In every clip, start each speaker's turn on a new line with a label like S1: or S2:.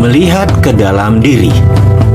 S1: Melihat ke dalam diri.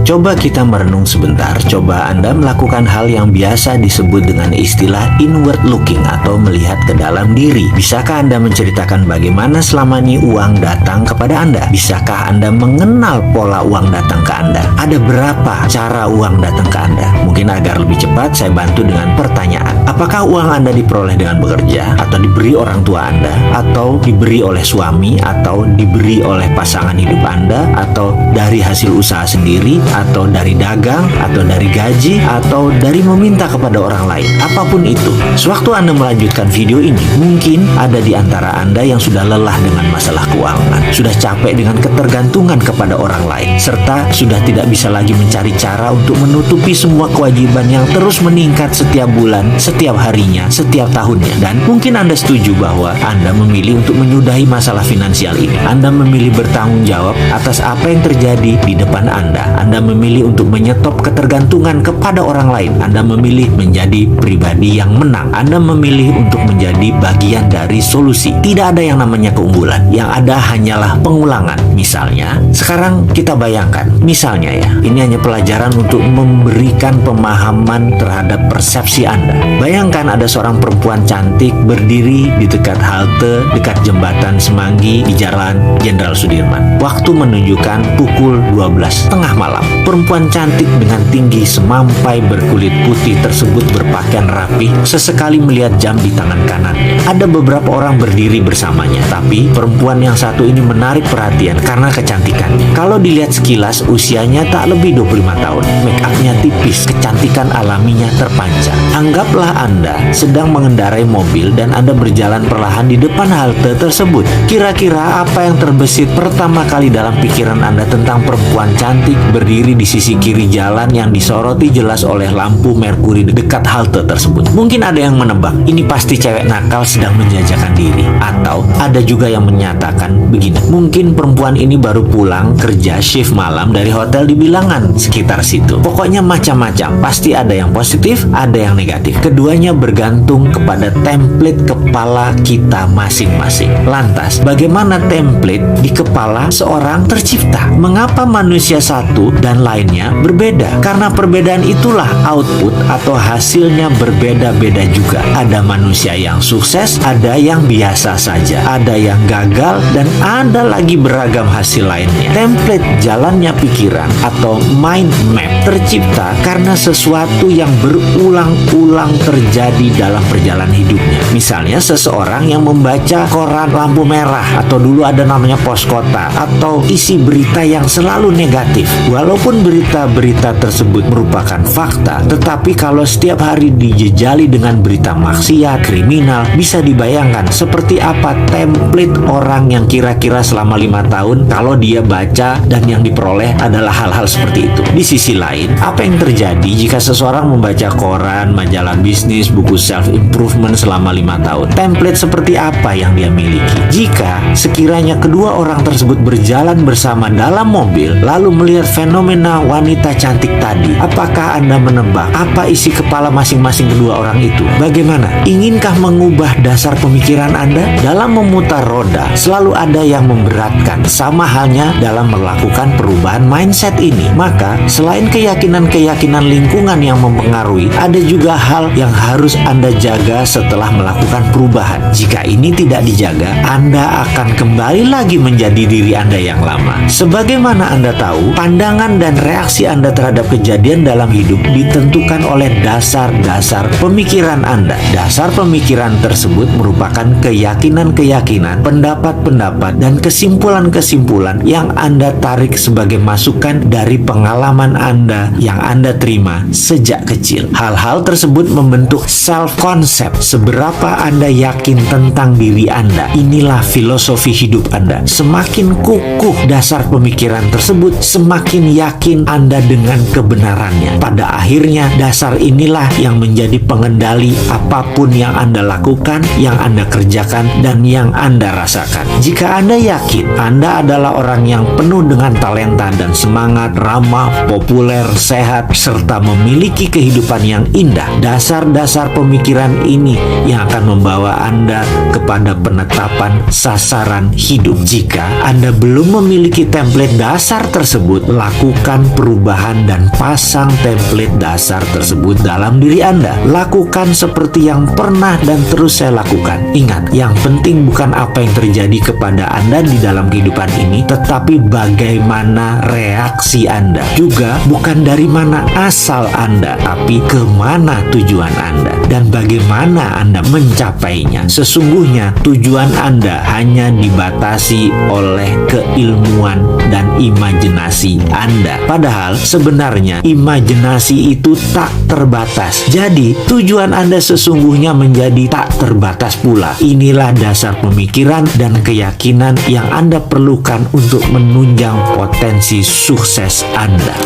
S1: Coba kita merenung sebentar. Coba Anda melakukan hal yang biasa disebut dengan istilah inward looking atau melihat ke dalam diri. Bisakah Anda menceritakan bagaimana selama ini uang datang kepada Anda? Bisakah Anda mengenal pola uang datang ke Anda? Ada berapa cara uang datang ke Anda? Mungkin agar lebih cepat saya bantu dengan pertanyaan. Apakah uang Anda diperoleh dengan bekerja? Atau diberi orang tua Anda? Atau diberi oleh suami? Atau diberi oleh pasangan hidup Anda? Atau dari hasil usaha sendiri? Atau dari dagang, atau dari gaji, atau dari meminta kepada orang lain. Apapun itu, sewaktu Anda melanjutkan video ini, mungkin ada di antara Anda yang sudah lelah dengan masalah keuangan, sudah capek dengan ketergantungan kepada orang lain, serta sudah tidak bisa lagi mencari cara untuk menutupi semua kewajiban yang terus meningkat setiap bulan, setiap harinya, setiap tahunnya. Dan mungkin Anda setuju bahwa Anda memilih untuk menyudahi masalah finansial ini. Anda memilih bertanggung jawab atas apa yang terjadi di depan Anda. Anda memilih untuk menyetop ketergantungan kepada orang lain. Anda memilih menjadi pribadi yang menang. Anda memilih untuk menjadi bagian dari solusi. Tidak ada yang namanya keunggulan. Yang ada hanyalah pengulangan. Misalnya, sekarang kita bayangkan. Misalnya ya, ini hanya pelajaran untuk memberikan pemahaman terhadap persepsi Anda. Bayangkan ada seorang perempuan cantik berdiri di dekat halte, dekat jembatan Semanggi di Jalan Jenderal Sudirman. Waktu menunjukkan pukul 12 tengah malam. Perempuan cantik dengan tinggi semampai berkulit putih tersebut berpakaian rapi sesekali melihat jam di tangan kanannya. Ada beberapa orang berdiri bersamanya, tapi perempuan yang satu ini menarik perhatian karena kecantikannya. Kalau dilihat sekilas, usianya tak lebih 25 tahun. Make up-nya tipis, kecantikan alaminya terpancar. Anggaplah Anda sedang mengendarai mobil dan Anda berjalan perlahan di depan halte tersebut. Kira-kira apa yang terbesit pertama kali dalam pikiran Anda tentang perempuan cantik berdiri di sisi kiri jalan yang disoroti jelas oleh lampu merkuri dekat halte tersebut? Mungkin ada yang menebak, ini pasti cewek nakal sedang menjajakan diri. Atau ada juga yang menyatakan begini, mungkin perempuan ini baru pulang kerja shift malam dari hotel di Bilangan sekitar situ. Pokoknya macam-macam, pasti ada yang positif, ada yang negatif. Keduanya bergantung kepada template kepala kita masing-masing. Lantas, bagaimana template di kepala seorang tercipta? Mengapa manusia satu dan lainnya berbeda? Karena perbedaan itulah output atau hasilnya berbeda-beda juga. Ada manusia yang sukses, ada yang biasa saja, ada yang gagal, dan ada lagi beragam hasil lainnya. Template jalannya pikiran atau mind map tercipta karena sesuatu yang berulang-ulang terjadi dalam perjalanan hidupnya. Misalnya seseorang yang membaca koran lampu merah, atau dulu ada namanya pos kota, atau isi berita yang selalu negatif. Walaupun berita-berita tersebut merupakan fakta, tetapi kalau setiap hari dijejali dengan berita maksiat, kriminal, bisa dibayangkan seperti apa template orang yang kira-kira selama 5 tahun kalau dia baca dan yang diperoleh adalah hal-hal seperti itu. Di sisi lain, apa yang terjadi jika seseorang membaca koran, majalah bisnis, buku self-improvement selama 5 tahun? Template seperti apa yang dia miliki? Jika sekiranya kedua orang tersebut berjalan bersama dalam mobil, lalu melihat fenomena wanita cantik tadi, apakah Anda menebak apa isi kepala masing-masing kedua orang itu? Bagaimana? Inginkah mengubah dasar pemikiran Anda? Dalam memutar roda, selalu ada yang memberatkan. Sama halnya dalam melakukan perubahan mindset ini. Maka, selain keyakinan-keyakinan lingkungan yang mempengaruhi, ada juga hal yang harus Anda jaga setelah melakukan perubahan. Jika ini tidak dijaga, Anda akan kembali lagi menjadi diri Anda yang lama. Sebagaimana Anda tahu, pandangan dan reaksi Anda terhadap kejadian dalam hidup ditentukan oleh dasar-dasar pemikiran Anda. Dasar pemikiran tersebut merupakan keyakinan-keyakinan, pendapat-pendapat, dan kesimpulan-kesimpulan yang Anda tarik sebagai masukan dari pengalaman Anda yang Anda terima sejak kecil. Hal-hal tersebut membentuk self-concept. Seberapa Anda yakin tentang diri Anda, inilah filosofi hidup Anda. Semakin kukuh dasar pemikiran tersebut, semakin yakin yakin Anda dengan kebenarannya. Pada akhirnya, dasar inilah yang menjadi pengendali apapun yang Anda lakukan, yang Anda kerjakan, dan yang Anda rasakan. Jika Anda yakin Anda adalah orang yang penuh dengan talenta dan semangat, ramah, populer, sehat, serta memiliki kehidupan yang indah, dasar-dasar pemikiran ini yang akan membawa Anda kepada penetapan sasaran hidup. Jika Anda belum memiliki template dasar tersebut, lakukan perubahan dan pasang template dasar tersebut dalam diri Anda. Lakukan seperti yang pernah dan terus saya lakukan. Ingat, yang penting bukan apa yang terjadi kepada Anda di dalam kehidupan ini, tetapi bagaimana reaksi Anda. Juga bukan dari mana asal Anda, tapi kemana tujuan Anda dan bagaimana Anda mencapainya. Sesungguhnya tujuan Anda hanya dibatasi oleh keilmuan dan imajinasi Anda. Padahal sebenarnya imajinasi itu tak terbatas. Jadi tujuan Anda sesungguhnya menjadi tak terbatas pula. Inilah dasar pemikiran dan keyakinan yang Anda perlukan untuk menunjang potensi sukses Anda.